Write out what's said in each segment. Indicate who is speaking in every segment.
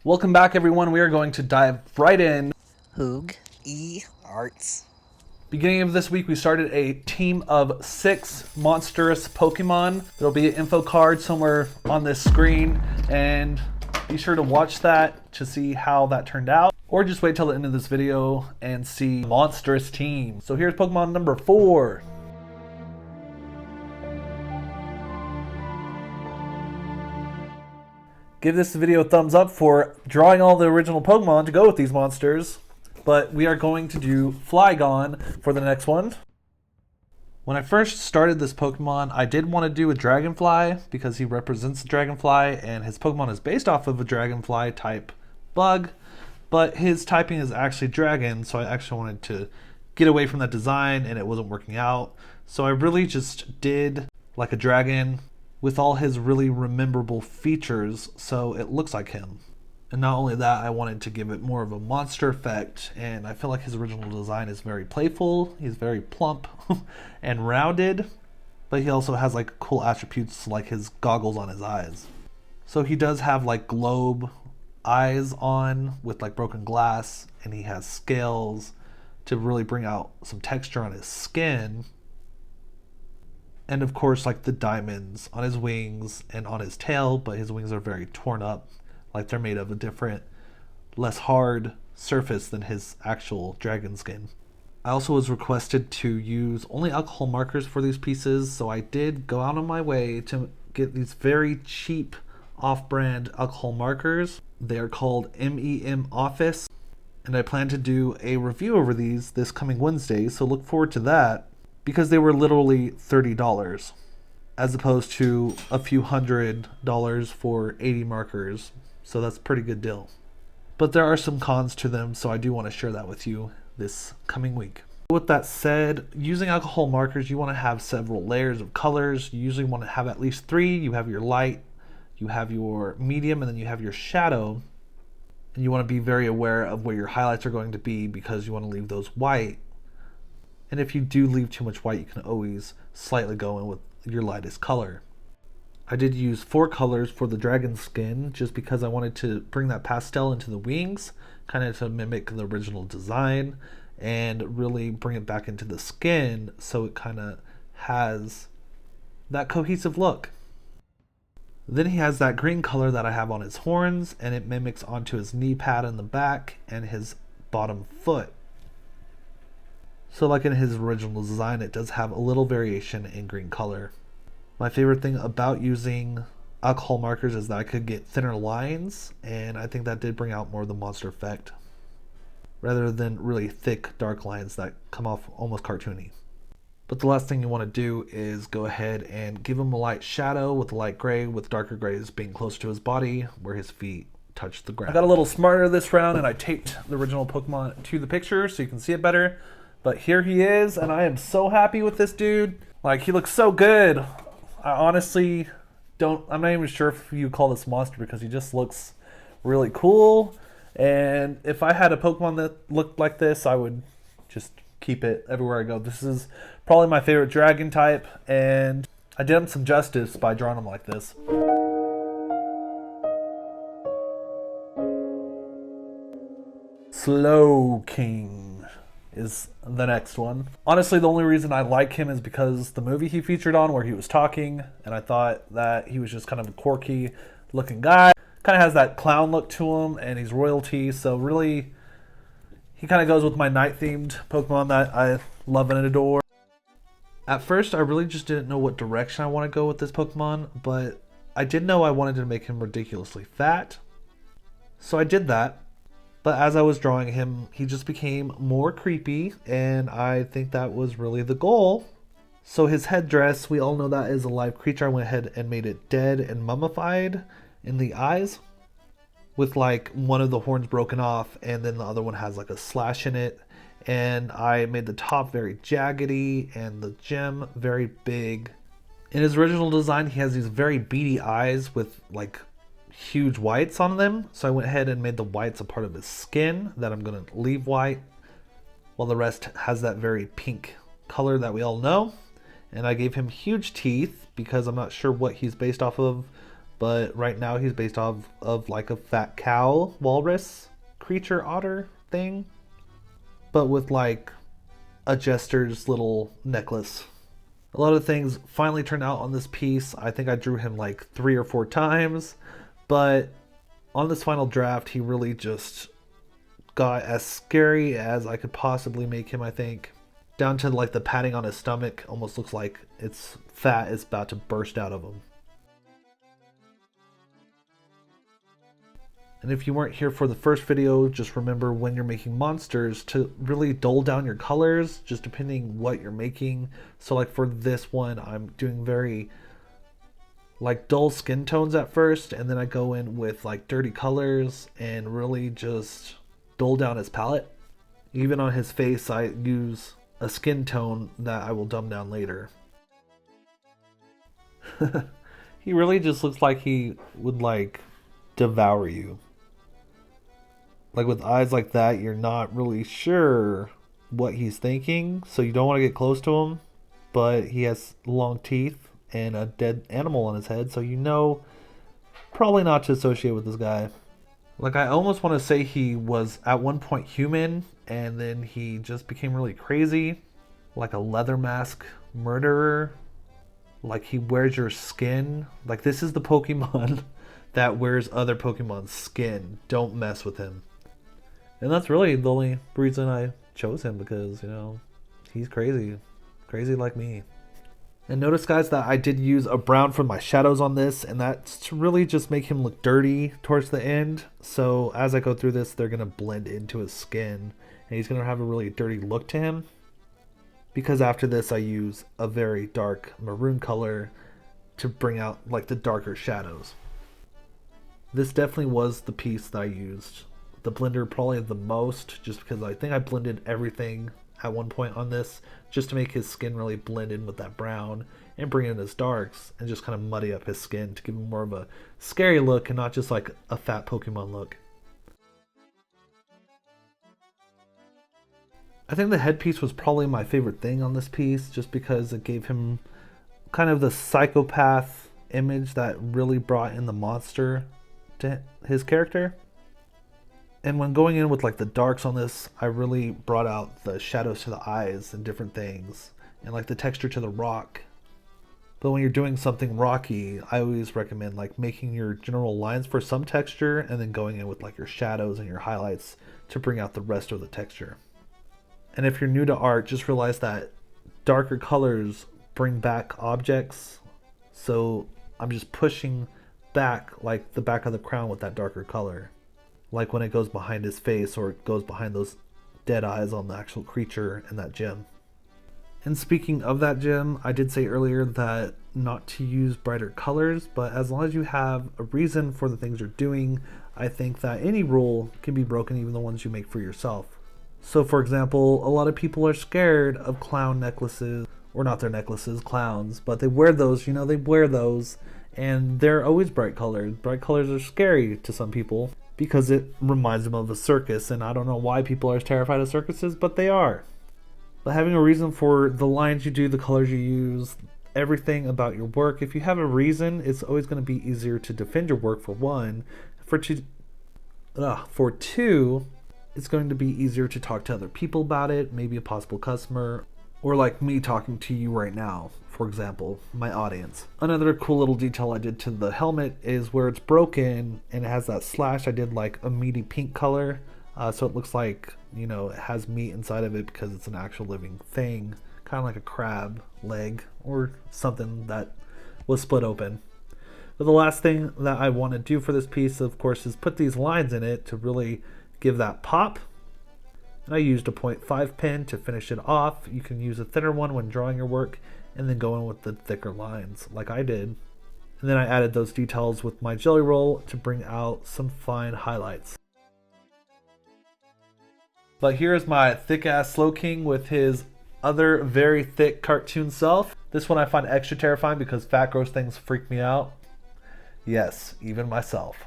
Speaker 1: Welcome back, everyone. We are going to dive right in.
Speaker 2: Hoog E Arts.
Speaker 1: Beginning of this week, we started a team of 6 monstrous Pokemon. There'll be an info card somewhere on this screen, and be sure to watch that to see how that turned out. Or just wait till the end of this video and see monstrous team. So here's Pokemon number 4. Give this video a thumbs up for drawing all the original Pokemon to go with these monsters. But we are going to do Flygon for the next one. When I first started this Pokemon, I did want to do a Dragonfly because he represents the Dragonfly and his Pokemon is based off of a Dragonfly type bug. But his typing is actually Dragon, so I actually wanted to get away from that design and it wasn't working out. So I really just did like a dragon with all his really rememberable features so it looks like him. And not only that, I wanted to give it more of a monster effect, and I feel like his original design is very playful, he's very plump and rounded, but he also has like cool attributes like his goggles on his eyes. So he does have like globe eyes on with like broken glass, and he has scales to really bring out some texture on his skin. And of course, like the diamonds on his wings and on his tail, but his wings are very torn up, like they're made of a different, less hard surface than his actual dragon skin. I also was requested to use only alcohol markers for these pieces, so I did go out of my way to get these very cheap off-brand alcohol markers. They are called MEM Office, and I plan to do a review over these this coming Wednesday, so look forward to that. Because they were literally $30 as opposed to a few $100 for 80 markers. So that's a pretty good deal. But there are some cons to them, so I do want to share that with you this coming week. With that said, using alcohol markers, you want to have several layers of colors. You usually want to have at least 3. You have your light, you have your medium, and then you have your shadow. And you want to be very aware of where your highlights are going to be because you want to leave those white. And if you do leave too much white, you can always slightly go in with your lightest color. I did use 4 colors for the dragon skin just because I wanted to bring that pastel into the wings, kind of to mimic the original design and really bring it back into the skin so it kind of has that cohesive look. Then he has that green color that I have on his horns, and it mimics onto his knee pad in the back and his bottom foot. So like in his original design, it does have a little variation in green color. My favorite thing about using alcohol markers is that I could get thinner lines, and I think that did bring out more of the monster effect, rather than really thick, dark lines that come off almost cartoony. But the last thing you want to do is go ahead and give him a light shadow with light gray, with darker grays being closer to his body, where his feet touch the ground. I got a little smarter this round, and I taped the original Pokemon to the picture so you can see it better. But here he is, and I am so happy with this dude. Like, he looks so good. I honestly I'm not even sure if you call this monster because he just looks really cool. And if I had a Pokemon that looked like this, I would just keep it everywhere I go. This is probably my favorite dragon type, and I did him some justice by drawing him like this. Slowking is the next one. Honestly, the only reason I like him is because the movie he featured on where he was talking, and I thought that he was just kind of a quirky looking guy. Kind of has that clown look to him, and he's royalty, so really he kind of goes with my night themed Pokemon that I love and adore. At first, I really just didn't know what direction I want to go with this Pokemon, but I did know I wanted to make him ridiculously fat, so I did that. But as I was drawing him, he just became more creepy, and I think that was really the goal. So his headdress, we all know that is a live creature. I went ahead and made it dead and mummified in the eyes, with like one of the horns broken off, and then the other one has like a slash in it. And I made the top very jaggedy, and the gem very big. In his original design, he has these very beady eyes with like huge whites on them, so I went ahead and made the whites a part of his skin that I'm going to leave white, while the rest has that very pink color that we all know. And I gave him huge teeth because I'm not sure what he's based off of, but right now he's based off of like a fat cow walrus creature otter thing, but with like a jester's little necklace. A lot of things finally turned out on this piece. I think I drew him like 3 or 4 times, but on this final draft, he really just got as scary as I could possibly make him, I think. Down to like the padding on his stomach, almost looks like it's fat is about to burst out of him. And if you weren't here for the first video, just remember when you're making monsters to really dull down your colors, just depending what you're making. So like for this one, I'm doing very like dull skin tones at first, and then I go in with like dirty colors and really just dull down his palette. Even on his face, I use a skin tone that I will dumb down later. He really just looks like he would like devour you. Like with eyes like that, you're not really sure what he's thinking, so you don't want to get close to him, but he has long teeth and a dead animal on his head, so you know probably not to associate with this guy. Like I almost want to say he was at one point human and then he just became really crazy, like a leather mask murderer. Like he wears your skin. Like this is the Pokemon that wears other Pokemon's skin. Don't mess with him. And that's really the only reason I chose him, because, you know, he's crazy. Crazy like me. And notice, guys, that I did use a brown for my shadows on this, and that's to really just make him look dirty towards the end. So as I go through this, they're going to blend into his skin, and he's going to have a really dirty look to him. Because after this, I use a very dark maroon color to bring out like the darker shadows. This definitely was the piece that I used the blender probably the most, just because I think I blended everything at one point on this just to make his skin really blend in with that brown and bring in his darks and just kind of muddy up his skin to give him more of a scary look and not just like a fat Pokemon look. I think the headpiece was probably my favorite thing on this piece, just because it gave him kind of the psychopath image that really brought in the monster to his character. And when going in with like the darks on this, I really brought out the shadows to the eyes and different things, and like the texture to the rock. But when you're doing something rocky, I always recommend like making your general lines for some texture and then going in with like your shadows and your highlights to bring out the rest of the texture. And if you're new to art, just realize that darker colors bring back objects. So I'm just pushing back like the back of the crown with that darker color. Like when it goes behind his face, or it goes behind those dead eyes on the actual creature in that gem. And speaking of that gem, I did say earlier that not to use brighter colors, but as long as you have a reason for the things you're doing, I think that any rule can be broken, even the ones you make for yourself. So for example, a lot of people are scared of clown necklaces, or not their necklaces, clowns, but they wear those, you know, they wear those, and they're always bright colored. Bright colors are scary to some people, because it reminds them of a circus, and I don't know why people are terrified of circuses, but they are. But having a reason for the lines you do, the colors you use, everything about your work, if you have a reason, it's always going to be easier to defend your work, for one. For two, it's going to be easier to talk to other people about it, maybe a possible customer, or like me talking to you right now, for example, my audience. Another cool little detail I did to the helmet is where it's broken and it has that slash, I did like a meaty pink color. So it looks like, you know, it has meat inside of it because it's an actual living thing, kind of like a crab leg or something that was split open. But the last thing that I want to do for this piece, of course, is put these lines in it to really give that pop. And I used a 0.5 pen to finish it off. You can use a thinner one when drawing your work and then go in with the thicker lines like I did. And then I added those details with my jelly roll to bring out some fine highlights. But here's my thick ass Slowking with his other very thick cartoon self. This one I find extra terrifying because fat gross things freak me out. Yes, even myself.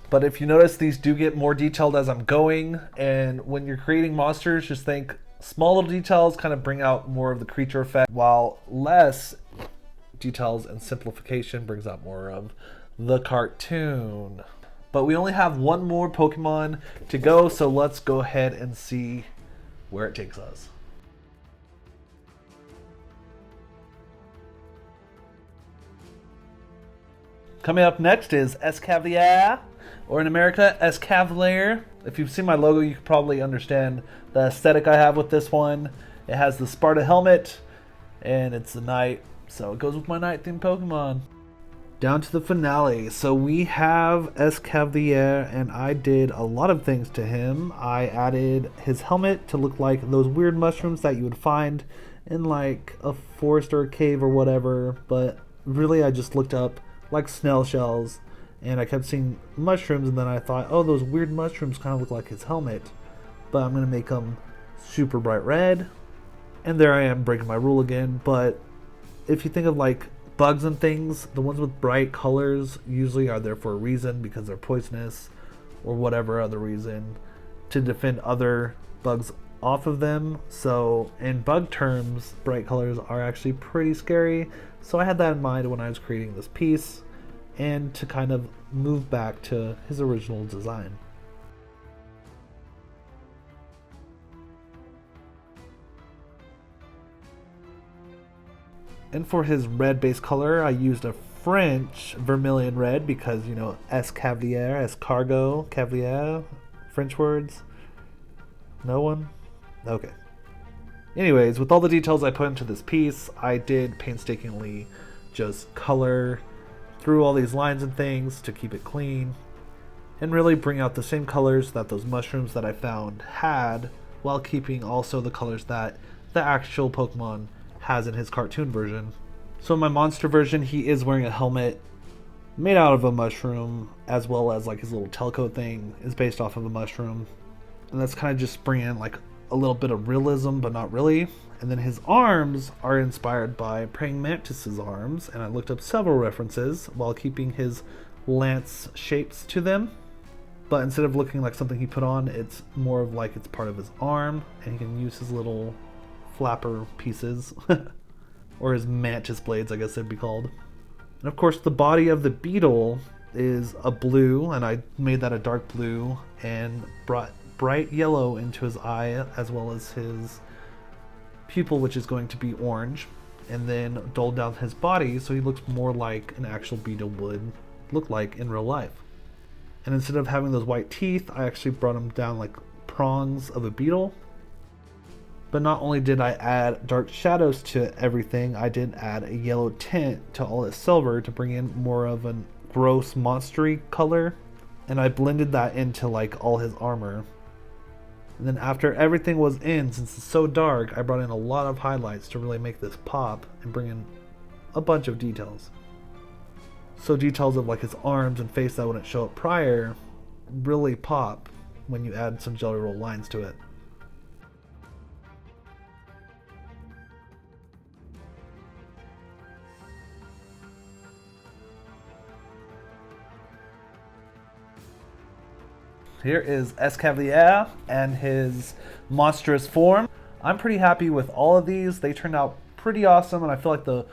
Speaker 1: But if you notice, these do get more detailed as I'm going, and when you're creating monsters, just think small little details kind of bring out more of the creature effect, while less details and simplification brings out more of the cartoon. But we only have one more Pokemon to go, so let's go ahead and see where it takes us. Coming up next is Caviar, or in America, Cavalier. If you've seen my logo, you can probably understand the aesthetic I have with this one. It has the Sparta helmet, and it's the night, so it goes with my night-themed Pokemon. Down to the finale. So we have Caviar, and I did a lot of things to him. I added his helmet to look like those weird mushrooms that you would find in like a forest or a cave or whatever, but really I just looked up like snail shells, and I kept seeing mushrooms, and then I thought, oh, those weird mushrooms kind of look like his helmet, but I'm gonna make them super bright red. And there I am breaking my rule again. But if you think of like bugs and things, the ones with bright colors usually are there for a reason, because they're poisonous or whatever other reason, to defend other bugs off of them. So in bug terms, bright colors are actually pretty scary. So I had that in mind when I was creating this piece, and to kind of move back to his original design. And for his red base color, I used a French vermilion red because, you know, Caviar, escargot, caviar, French words. No one? Okay. Anyways, with all the details I put into this piece, I did painstakingly just color through all these lines and things to keep it clean, and really bring out the same colors that those mushrooms that I found had, while keeping also the colors that the actual Pokemon has in his cartoon version. So in my monster version, he is wearing a helmet made out of a mushroom, as well as like his little tailcoat thing is based off of a mushroom. And that's kind of just bringing in like a little bit of realism, but not really. And then his arms are inspired by praying mantis's arms, and I looked up several references while keeping his lance shapes to them. But instead of looking like something he put on, it's more of like it's part of his arm, and he can use his little flapper pieces or his mantis blades, I guess they'd be called. And of course the body of the beetle is a blue, and I made that a dark blue and brought bright yellow into his eye, as well as his pupil, which is going to be orange, and then dulled down his body so he looks more like an actual beetle would look like in real life. And instead of having those white teeth, I actually brought him down like prongs of a beetle. But not only did I add dark shadows to everything, I did add a yellow tint to all his silver to bring in more of a gross monstery color, and I blended that into like all his armor. And then after everything was in, since it's so dark, I brought in a lot of highlights to really make this pop and bring in a bunch of details. So details of like his arms and face that wouldn't show up prior really pop when you add some Jelly Roll lines to it. Here is Caviar and his monstrous form. I'm pretty happy with all of these. They turned out pretty awesome, and I feel like the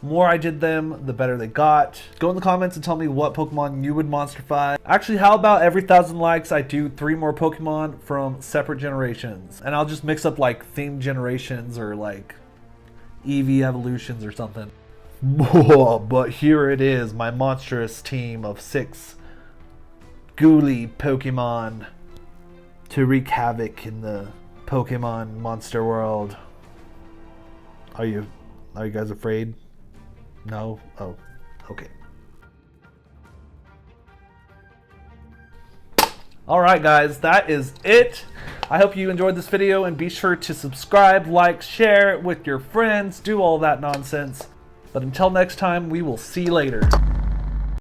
Speaker 1: more I did them, the better they got. Go in the comments and tell me what Pokemon you would monsterify. Actually, how about every 1,000 likes I do 3 more Pokemon from separate generations, and I'll just mix up like themed generations or like Eevee evolutions or something. But here it is, my monstrous team of 6 ghouly Pokemon to wreak havoc in the Pokemon monster world. Are you guys afraid? No? Oh, okay. Alright guys, that is it. I hope you enjoyed this video, and be sure to subscribe, like, share it with your friends, do all that nonsense. But until next time, we will see you later.